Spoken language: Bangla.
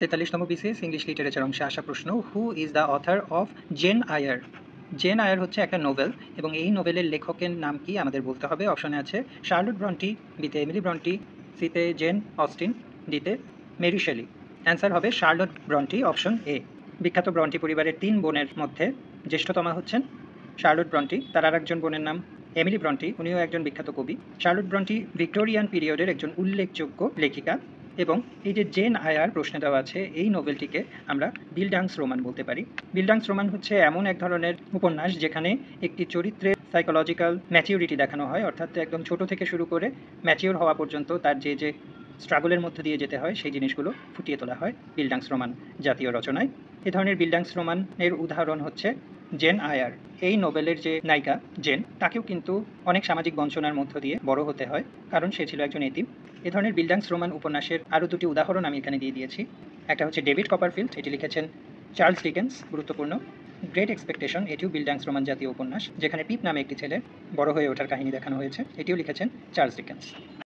43তম বিসিএস ইংলিশ লিটারেচার অংশে আসা প্রশ্ন, who is the author of gen Iyer? Gen আয়ার হচ্ছে একটা নোভেল এবং এই নোভেলের লেখকের নাম কি আমাদের বলতে হবে। অপশনে আছে শার্লট ব্রন্টি, বিতে এমিলি ব্রন্টি, সিতে জেন অস্টিন, ডিতে মেরি শেলি। অ্যান্সার হবে শার্লট ব্রন্টি, অপশন এ। বিখ্যাত ব্রন্টি পরিবারের 3 বোনের মধ্যে জ্যেষ্ঠতমা হচ্ছেন শার্লট ব্রন্টি। তার আর একজন বোনের নাম এমিলি ব্রন্টি, উনিও একজন বিখ্যাত কবি। শার্লট ব্রন্টি ভিক্টোরিয়ান পিরিয়ডের একজন উল্লেখযোগ্য লেখিকা। এবং এই যে জেন আয়ার প্রশ্নে দেওয়া আছে, এই নোভেলটিকে আমরা বিল্ডাংস রোমান বলতে পারি। বিল্ডাংস রোমান হচ্ছে এমন এক ধরনের উপন্যাস যেখানে একটি চরিত্রের সাইকোলজিক্যাল ম্যাচিউরিটি দেখানো হয়, অর্থাৎ একদম ছোট থেকে শুরু করে ম্যাচিওর হওয়া পর্যন্ত তার যে যে স্ট্রাগলের মধ্য দিয়ে যেতে হয় সেই জিনিসগুলো ফুটিয়ে তোলা হয় বিল্ডাংস রোমান জাতীয় রচনায়। এ ধরনের বিল্ডাংস রোমানের উদাহরণ হচ্ছে জেন আয়ার। এই নোবেলের যে নায়িকা জেন, তাকেও কিন্তু অনেক সামাজিক বঞ্চনার মধ্য দিয়ে বড় হতে হয়, কারণ সে ছিল একজন এতিম। এ ধরনের বিল্ডাংস রোমান উপন্যাসের আরও দুটি উদাহরণ আমি এখানে দিয়ে দিয়েছি। একটা হচ্ছে ডেভিড কপারফিল্ড, এটি লিখেছেন চার্লস ডিকেন্স, গুরুত্বপূর্ণ। গ্রেট এক্সপেকটেশন, এটিও বিল্ডাংস রোমান জাতীয় উপন্যাস, যেখানে পিপ নামে একটি ছেলে বড় হয়ে ওঠার কাহিনী দেখানো হয়েছে, এটিও লিখেছেন চার্লস ডিকেন্স।